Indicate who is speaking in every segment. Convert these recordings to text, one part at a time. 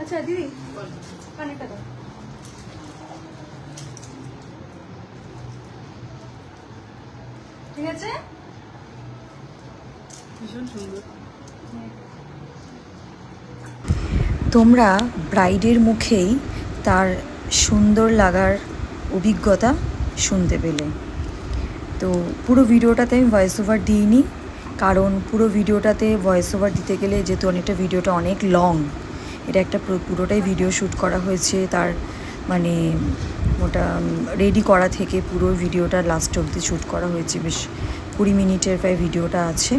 Speaker 1: আচ্ছা দিদি কানেরটা দাও। ঠিক আছে, ভীষণ সুন্দর।
Speaker 2: তোমরা ব্রাইডের মুখেই তার সুন্দর লাগার অভিজ্ঞতা শুনতে পেলে। তো পুরো ভিডিওটাতে আমি ভয়েস ওভার দিইনি, কারণ পুরো ভিডিওটাতে ভয়েস ওভার দিতে গেলে যেহেতু অনেকটা ভিডিওটা অনেক লং, এটা একটা পুরোটাই ভিডিও শ্যুট করা হয়েছে। তার মানে ওটা রেডি করা থেকে পুরো ভিডিওটা লাস্ট অবধি শ্যুট করা হয়েছে, বেশ 20 মিনিটের প্রায় ভিডিওটা আছে।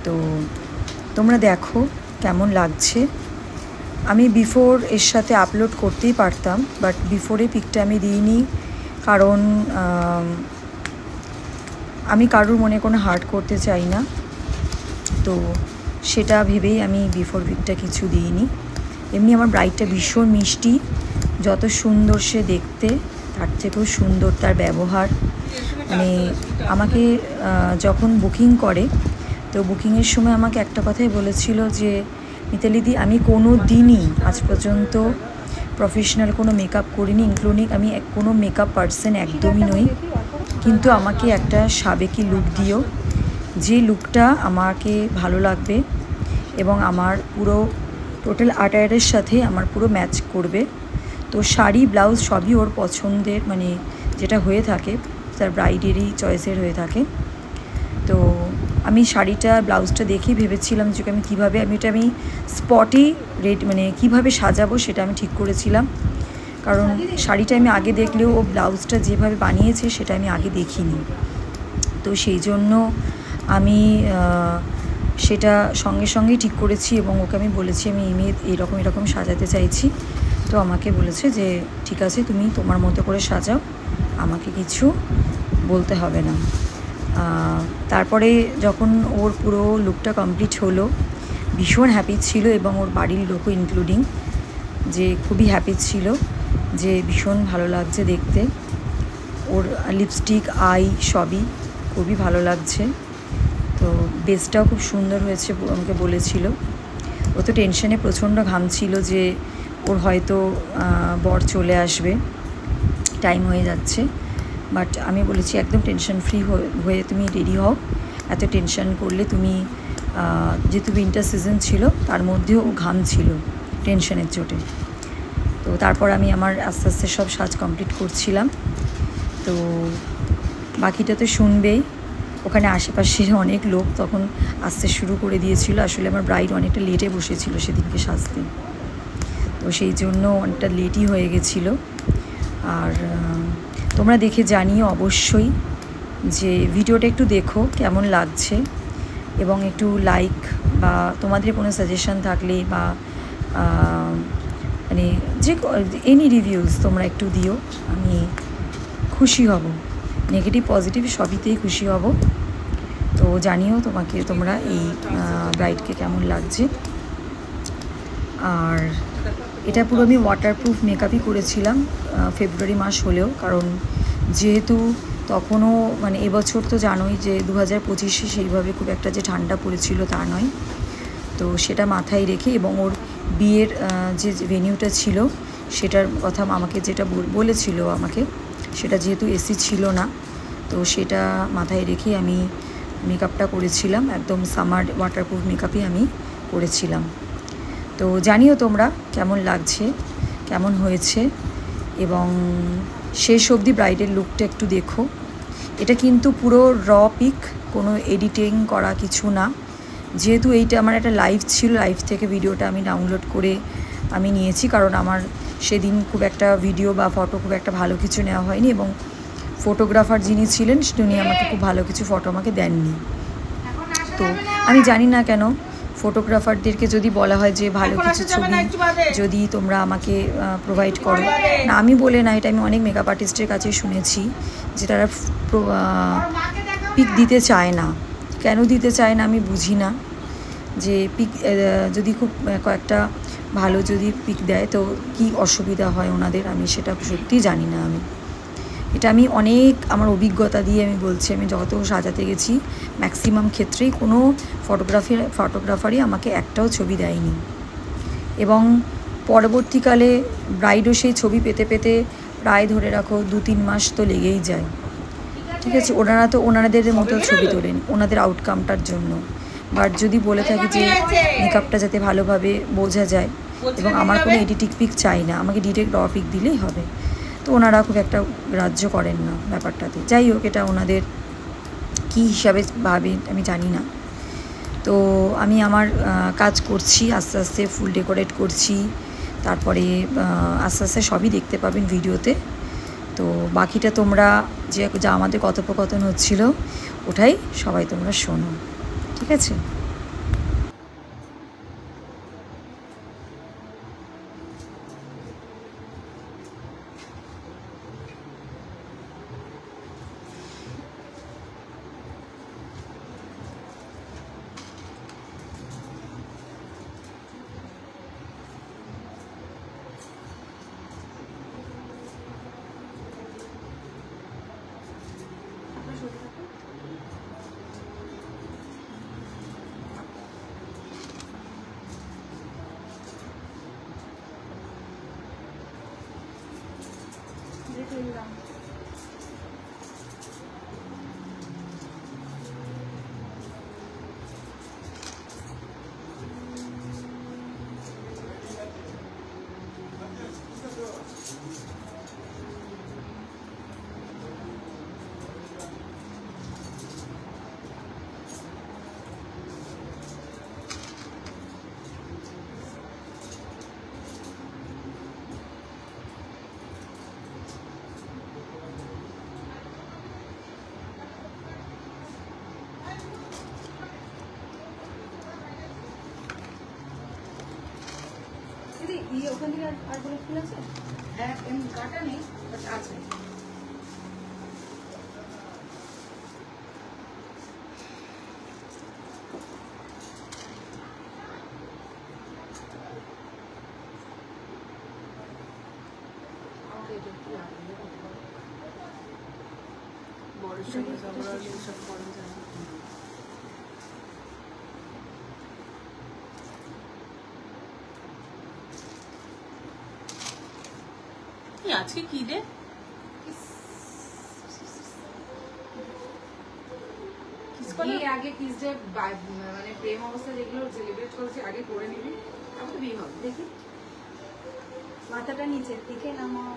Speaker 2: তো তোমরা দেখো কেমন লাগছে। আমি বিফোর এর সাথে আপলোড করতেই পারতাম, বাট বিফোরে পিকটা আমি দিইনি, কারণ আমি কারোর মনে কোনো হার্ট করতে চাই না। তো সেটা ভেবেই আমি বিফোর পিকটা কিছু দিইনি। এমনি আমার ব্রাইডটা ভীষণ মিষ্টি, যত সুন্দর সে দেখতে তার থেকেও সুন্দর তার ব্যবহার। মানে আমাকে যখন বুকিং করে, তো বুকিংয়ের সময় আমাকে একটা কথাই বলেছিল যে মিতালিদি, আমি কোনো দিনই আজ পর্যন্ত প্রফেশনাল কোনো মেকআপ করিনি, ইনক্লুডিং আমি কোনো মেকআপ পার্সন একদমই নই, কিন্তু আমাকে একটা সাবেকি লুক দিও, যে লুকটা আমাকে ভালো লাগবে এবং আমার পুরো টোটাল আটায়ারের সাথে আমার পুরো ম্যাচ করবে। তো শাড়ি ব্লাউজ সবই ওর পছন্দের, মানে যেটা হয়ে থাকে তার ব্রাইডেরই চয়েসের হয়ে থাকে। তো আমি শাড়িটা ব্লাউজটা দেখেই ভেবেছিলাম যে আমি কীভাবে আমি স্পটেই মানে কীভাবে সাজাবো সেটা আমি ঠিক করেছিলাম, কারণ শাড়িটা আমি আগে দেখলেও ও ব্লাউজটা যেভাবে বানিয়েছে সেটা আমি আগে দেখিনি। তো সেই জন্য আমি সেটা সঙ্গে সঙ্গেই ঠিক করেছি এবং ওকে আমি বলেছি আমি এরকম সাজাতে চাইছি। তো আমাকে বলেছে যে ঠিক আছে, তুমি তোমার মতো করে সাজাও, আমাকে কিছু বলতে হবে না। তারপরে যখন ওর পুরো লুকটা কমপ্লিট হলো, ভীষণ হ্যাপি ছিল এবং ওর বাড়ির লোকও ইনক্লুডিং, যে খুবই হ্যাপি ছিল, যে ভীষণ ভালো লাগছে দেখতে। ওর লিপস্টিক আই সবই খুবই ভালো লাগছে। তো বেসটাও খুব সুন্দর হয়েছে আমাকে বলেছিল। ও তো টেনশনে প্রচণ্ড ঘামছিল যে ওর হয়তো বর চলে আসবে, টাইম হয়ে যাচ্ছে। বাট আমি বলেছি একদম টেনশন ফ্রি হয়ে তুমি রেডি হও, এত টেনশন করলে তুমি, যেহেতু উইন্টার সিজন ছিল তার মধ্যেও ও ঘামছিল টেনশনের চোটে। তো তারপর আমি আমার আস্তে আস্তে সব সাজ কমপ্লিট করছিলাম। তো বাকিটা তো শুনবেই। ওখানে আশেপাশে অনেক লোক তখন আসতে শুরু করে দিয়েছিল। আসলে আমার ব্রাইড অনেকটা লেটে বসেছিল সেদিনকে সাজতে, তো সেই জন্য অনেকটা লেটই হয়ে গেছিলো। আর তোমরা দেখে জানিও অবশ্যই যে ভিডিওটা একটু দেখো কেমন লাগছে, এবং একটু লাইক বা তোমাদের কোনো সাজেশান থাকলে বা মানে যে এনি রিভিউজ তোমরা একটু দিও, আমি খুশি হব। নেগেটিভ পজিটিভ সবইতেই খুশি হব। তো জানিও তোমরা এই ব্রাইডকে কেমন লাগছে। আর এটা পুরো আমি ওয়াটারপ্রুফ মেকআপই করেছিলাম ফেব্রুয়ারি মাস হলেও, কারণ যেহেতু তখনও মানে এবছর তো জানোই যে 2025-এ সেইভাবে খুব একটা যে ঠান্ডা পড়েছিল তা নয়। তো সেটা মাথায় রেখে এবং ওর বিয়ের যে ভেনিউটা ছিল সেটার কথা আমাকে যেটা বলেছিল আমাকে, সেটা যেহেতু এসি ছিল না, তো সেটা মাথায় রেখে আমি মেকআপটা করেছিলাম, একদম সামার ওয়াটারপ্রুফ মেকআপই আমি করেছিলাম। তো জানিও তোমরা কেমন লাগছে, কেমন হয়েছে, এবং শেষ অবধি ব্রাইডের লুকটা একটু দেখো। এটা কিন্তু পুরো র পিক, কোনো এডিটিং করা কিছু না। যেহেতু এইটা আমার একটা লাইভ ছিল, লাইভ থেকে ভিডিওটা আমি ডাউনলোড করে আমি নিয়েছি, কারণ আমার সেদিন খুব একটা ভিডিও বা ফটো খুব একটা ভালো কিছু নেওয়া হয়নি, এবং ফটোগ্রাফার যিনি ছিলেন তিনি আমাকে খুব ভালো কিছু ফটো আমাকে দেননি। তো আমি জানি না কেন ফটোগ্রাফারদেরকে যদি বলা হয় যে ভালো কিছু ছবি যদি তোমরা আমাকে প্রোভাইড করো, না আমি বলে না, এটা আমি অনেক মেকআপ আর্টিস্টের কাছে শুনেছি যে তারা পিক দিতে চায় না। কেন দিতে চায় না আমি বুঝি না, যে পিক যদি খুব কয়েকটা ভালো যদি পিক দেয় তো কি অসুবিধা হয় ওনাদের, আমি সেটা সত্যিই জানি না। এটা আমি অনেক আমার অভিজ্ঞতা দিয়ে আমি বলছি, আমি যত সাজাতে গেছি ম্যাক্সিমাম ক্ষেত্রেই কোনো ফটোগ্রাফারই আমাকে একটাও ছবি দেয়নি। এবং পরবর্তীকালে ব্রাইডও সেই ছবি পেতে পেতে প্রায় ধরে রাখো 2-3 মাস তো লেগেই যায়। ঠিক আছে, ওনারা তো ওনাদের মতো ছবি তোলেন ওনাদের আউটকামটার জন্য। বাট যদি বলে থাকি যে মেকআপটা যাতে ভালোভাবে বোঝা যায় এবং আমার কোনো এডিটিং পিক চাই না, আমাকে ডিরেক্ট র পিক দিলেই হবে, তো ওনারা খুব একটা গ্রাহ্য করেন না ব্যাপারটাতে। যাই হোক, এটা ওনাদের কী হিসাবে ভাবে আমি জানি না। তো আমি আমার কাজ করছি, আস্তে আস্তে ফুল ডেকোরেট করছি, তারপরে আস্তে আস্তে সবই দেখতে পাবেন ভিডিওতে। তো বাকিটা তোমরা যা আমাদের কথোপকথন হচ্ছিল ওটাই সবাই তোমরা শোনো, ঠিক আছে?
Speaker 1: ওখান থেকে আর কোনো ফুল আছে? হ্যাঁ, এমনি কাটা নেই, বাট আছে। বড়ের সঙ্গে ঝগড়া হলে এসব করা যায় না। আজকে কি রে? আগে কিস ডে মানে প্রেম অবস্থা যেগুলো সেলিব্রেট করছি আগে করে নিবি, তারপর বিয়ে হবে। দেখি মাথাটা নিচের দিকে নামাও।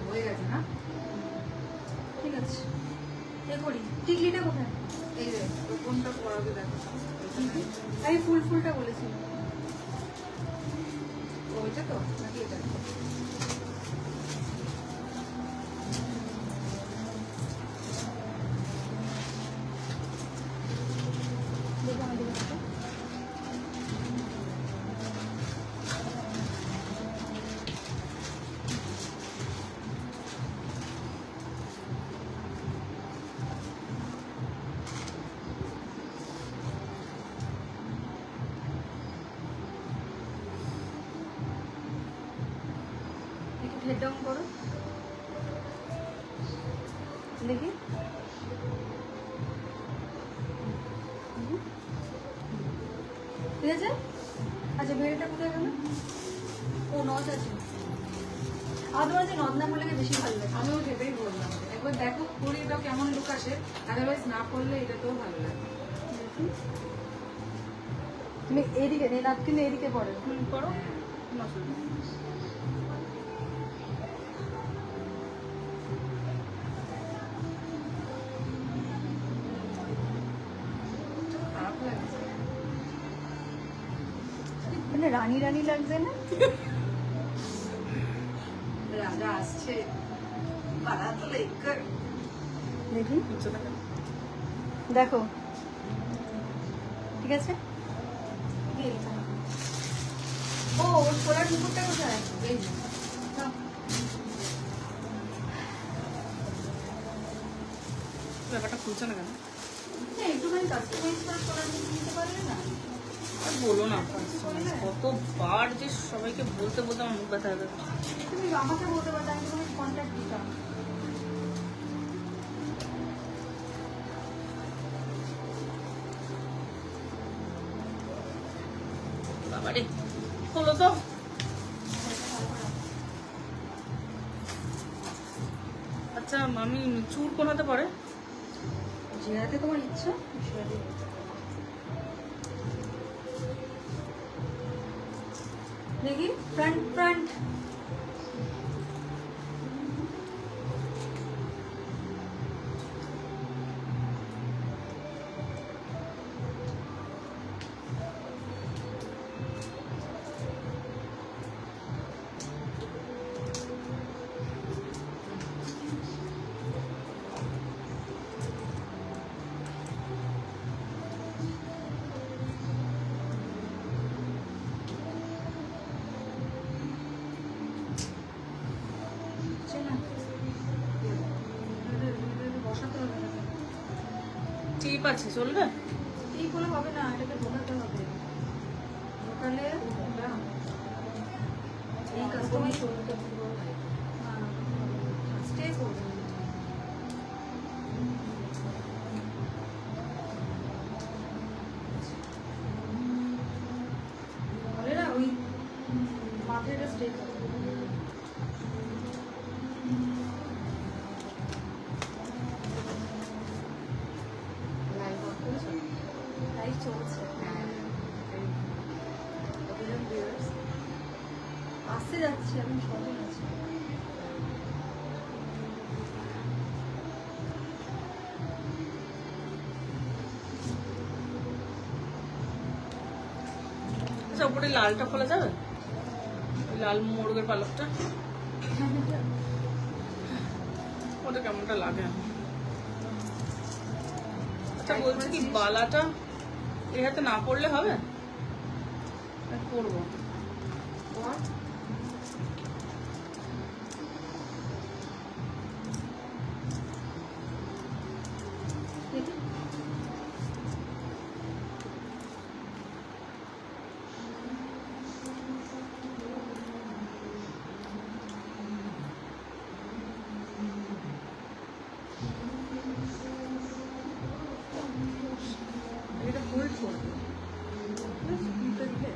Speaker 1: হয়ে গেছে না? ঠিক আছে, এ করি। টিকলিটা কোথায়? এই যে কোনটা পরাবে দেখো। আমি ফুলটা বলেছি, ওইটা তো নাকি এটা? হেড ডাউন করো দেখি। ঠিক আছে। আচ্ছা, বেড়েটা কোথায় গেল? ও নথ আছে। আমার যে নথ না করলে বেশি ভালো লাগে। আমিও সেটাই বললাম, একবার দেখো পরিটা কেমন লুক আসে, আদারওয়াইজ না করলে এটাতেও ভালো লাগে। তুমি এইদিকে নাথ কিন্তু এইদিকে পড়ে করো। খারাপ লাগছে। আমাকে রানী রানী লাগছে না? রাজা আসছে, বারাত লেকর। দেখি, দেখো ঠিক আছে। ও ওর সোলার মুকুটটা কোথায়? এই যে, নাও।
Speaker 3: ব্যাপারটা খুলছে না কেন?
Speaker 1: হ্যাঁ, একটুখানি কাস্টমাইজ করে সোলার মুকুট নিতে পারবে না?
Speaker 3: আর বলো না, কতবার যে সবাইকে বলতে বলতে আমার মুখ ব্যথা হবে।
Speaker 1: তুমি আমাকে বলতে পারো, আমি তোমাকে কন্ট্যাক্ট দিতাম।
Speaker 3: বাবারে, হলো তো। আচ্ছা আমি চুল কোনাতে পারে?
Speaker 1: যে হাতে তোমার ইচ্ছা দেখি, ফ্রন্ট ফ্রন্ট। বসাতে হবে না,
Speaker 3: টিপ আছে, চলবে?
Speaker 1: এই বলে হবে না, এটাকে ঢোকাতে হবে। ঢোকালে এই কাস্টমাইজ করতে স্টে করবে। বলে না ওই মাথায় স্টে করবে। লাইভ চলছে। আসতে যাচ্ছি, আমি সবাই আছি।
Speaker 3: আচ্ছা উপরে লালটা খোলা যাবে? ওই লাল মোরগের পালকটা, ওটা কেমনটা লাগে? আচ্ছা বলছি কি, বালাটা এই হাতে না পড়লে হবে? করবো।
Speaker 1: এটা হোল্ড করবে, দুটো দিলে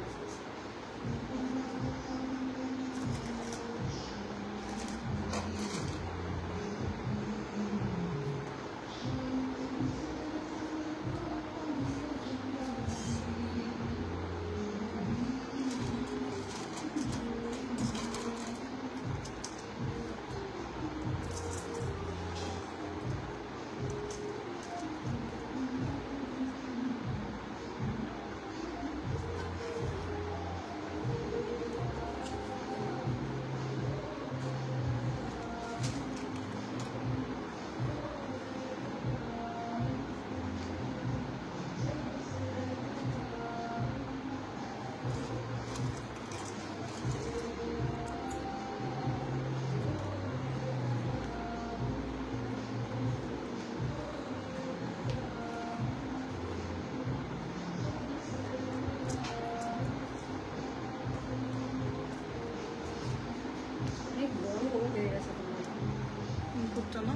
Speaker 1: অনেক বড় হয়ে গেছে তোমার।
Speaker 3: মুকুটটা না?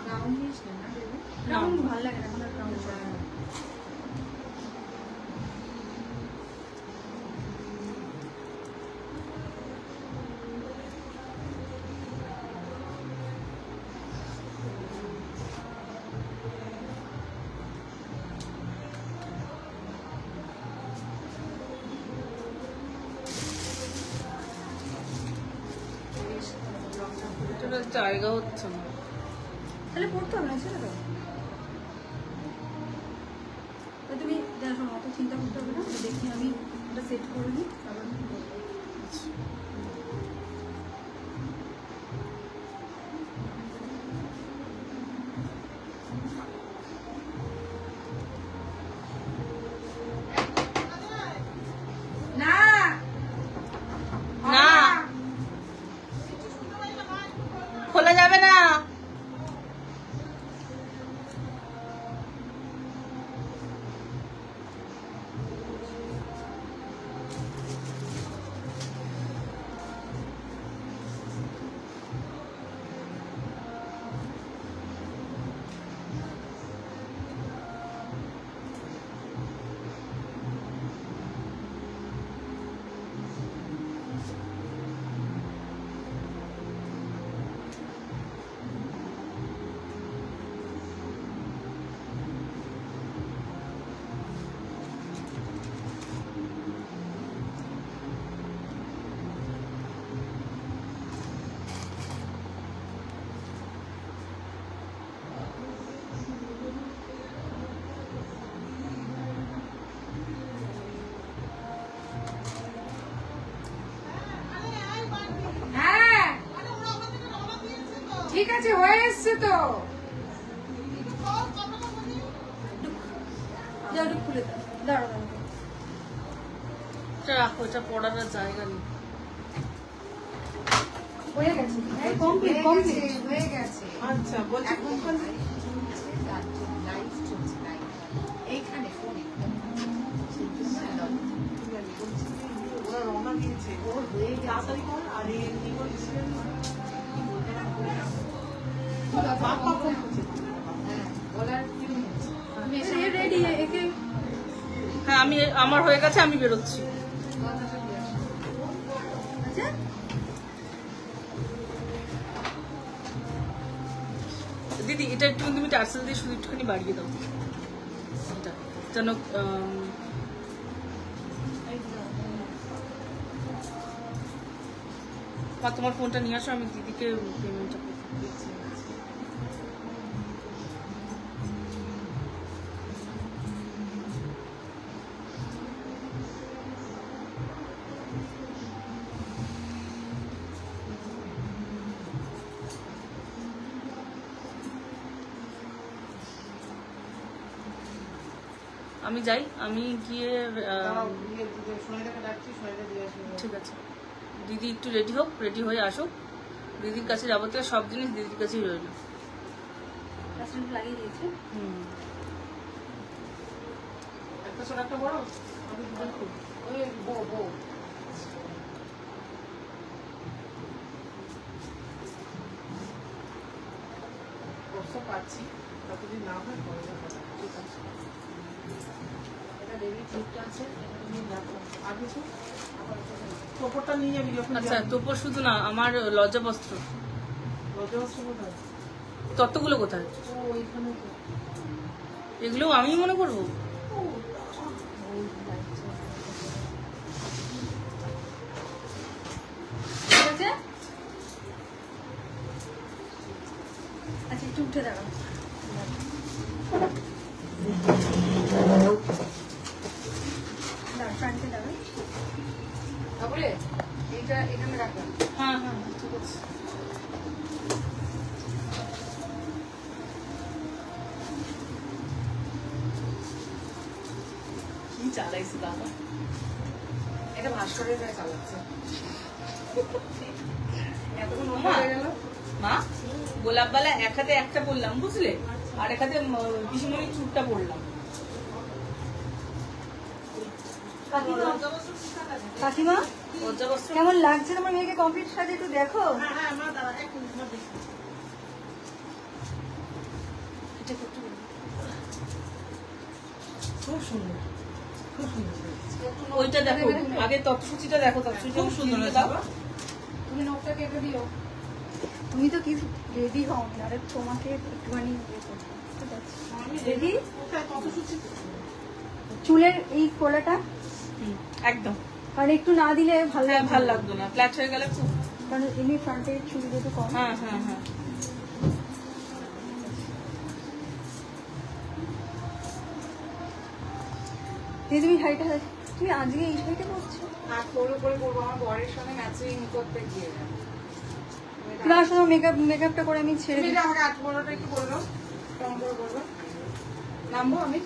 Speaker 1: ক্রাউন নিস না বেবি, ক্রাউন ভালো লাগে না, এখন আর ক্রাউন চলে না।
Speaker 3: এটা জায়গা হচ্ছে না।
Speaker 1: তাহলে পড়তে হবে না, ছেড়ে দাও। তুমি শোনো অত চিন্তা করতে হবে না, দেখি আমি এটা সেট করে নিই তারপর আমি বলবো। না
Speaker 3: না খোলা যাবে না।
Speaker 1: হ্যাঁ ঠিক আছে, হয়ে এসছে তো। যাও একটু খুলে দাও, দাঁড়াও দাঁড়াও।
Speaker 3: এটা রাখো, এটা পড়ার আর জায়গা নেই।
Speaker 1: হয়ে গেছে, কমপ্লিট কমপ্লিট।
Speaker 4: হয়ে গেছে।
Speaker 5: আচ্ছা বলছি
Speaker 4: এখন লাইভ চলছে লাইভ এইখানে ফোনে
Speaker 5: ওরা রওনা দিয়েছে
Speaker 4: ওর হয়ে গেছে।
Speaker 5: তাড়াতাড়ি কর আর এই বাপ্পা ফোন করছে
Speaker 4: হ্যাঁ বলার কি হচ্ছে?
Speaker 1: তুমি এসে রেডি একে
Speaker 3: হ্যাঁ আমি আমার হয়ে গেছে, আমি বেরোচ্ছি।
Speaker 4: কথাটা দিয়ে আসো।
Speaker 1: আচ্ছা
Speaker 3: দিদি এটা একটু তুমি টার্সেল দিয়ে শুধু একটুখানি বাড়িয়ে দাও এটা, যেন বা তোমার ফোনটা নিয়ে আসো, আমি দিদিকে পেমেন্টটা করছি। আমি যাই, আমি গিয়ে
Speaker 5: সোনাইদাকে ডাকছি, সোনাইদা দিয়ে আসবে।
Speaker 3: ঠিক আছে, দিদি একটু রেডি হোক, রেডি হয়ে আসুক। দিদির কাছে যাবতীয় সব জিনিস দিদির কাছেই রইল।
Speaker 1: প্লাস্টার লাগিয়ে দিয়েছে।
Speaker 5: একটা ছোট একটা বড় আমি দুটো খুব ওই বো বো কষ্ট পাচ্ছি, তাতে যদি না হয় পরে যাবো। ঠিক আছে,
Speaker 4: এটা বেবি ফিটটা আছে, এটা তুমি রাখো।
Speaker 5: আর কিছু তোপরটা নিয়ে যাবি যখন
Speaker 3: আচ্ছা, তোপর শুধু না, আমার লজ্জাবস্ত্র,
Speaker 5: লজ্জাবস্ত্র কোথায়?
Speaker 3: তত্ত্বগুলো কোথায়?
Speaker 5: ও ওইখানে তো।
Speaker 3: এগুলো আমি মনে করবো?
Speaker 1: ঠিক আছে, আচ্ছা একটু উঠে দাঁড়াও। দাঁড়াও, ফ্রন্টে দাঁড়াও।
Speaker 4: তারপরে এইটা এখানে রাখলাম।
Speaker 3: হ্যাঁ হ্যাঁ ঠিক আছে। কি চালাইছে দাদা?
Speaker 4: এটা ভাস্করের গায়ে চালাচ্ছে।
Speaker 1: এতক্ষণ
Speaker 3: মা,
Speaker 1: ওঠা হয়ে গেল।
Speaker 3: মা গোলাপবালা এক হাতে একটা পরলাম বুঝলে, আর এক হাতে পিসিমণির চুরটা পরলাম।
Speaker 1: কাকিমা
Speaker 3: লজ্জাবস্ত্র
Speaker 1: কেমন লাগছে তোমার মেয়েকে কমপ্লিট সাজে, একটু দেখো।
Speaker 5: হ্যাঁ হ্যাঁ মা দাঁড়া, এক মিনিট মা দেখি।
Speaker 3: এটা করতে বলো।
Speaker 5: খুব সুন্দর, খুব সুন্দর লাগছে।
Speaker 3: ওইটা দেখো, আগে তথ্যসূচিটা দেখো, তথ্যসূচিটা
Speaker 5: খুব সুন্দর
Speaker 3: সুন্দর
Speaker 5: হয়েছে
Speaker 3: দাও।
Speaker 5: বাবা।
Speaker 1: তুমি নোটটা কেটে দিও। তুমি তো কি রেডি হও, আরে তোমাকে একটুখানি ইয়ে করতে হবে। ঠিক আছে,
Speaker 5: আমি
Speaker 1: রেডি?
Speaker 5: কোথায় কত সূচি?
Speaker 1: চুলের এই কোলাটা
Speaker 3: হুম, একদম।
Speaker 1: কারণ একটু না দিলে ভালো
Speaker 3: হ্যাঁ
Speaker 1: লাগবে
Speaker 3: ভাল
Speaker 1: না।
Speaker 3: লাগতো না, ফ্ল্যাট হয়ে গেলে খুব।
Speaker 1: কারণ এমনি ফ্রন্টের চুল যেহেতু কম।
Speaker 3: হ্যাঁ হ্যাঁ হ্যাঁ।
Speaker 1: এই তুমি শাড়িটা তুমি আজকে এই শাড়িটা পরছো?
Speaker 5: হাত পরে করে করবো আমার বরের সঙ্গে ম্যাচিং করতে গিয়ে।
Speaker 1: তুমি আসলে মেকআপটা করে আমি ছেড়ে
Speaker 5: তুমি
Speaker 1: দিই।
Speaker 5: এটা আমাকে 8-15টা একটু করে দাও, কেমন করে করবো? নামবো আমি?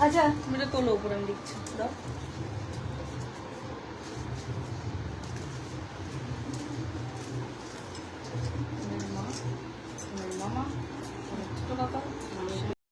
Speaker 1: আচ্ছা
Speaker 3: তুমি এটা তোলো উপরে, আমি দেখছি দাও।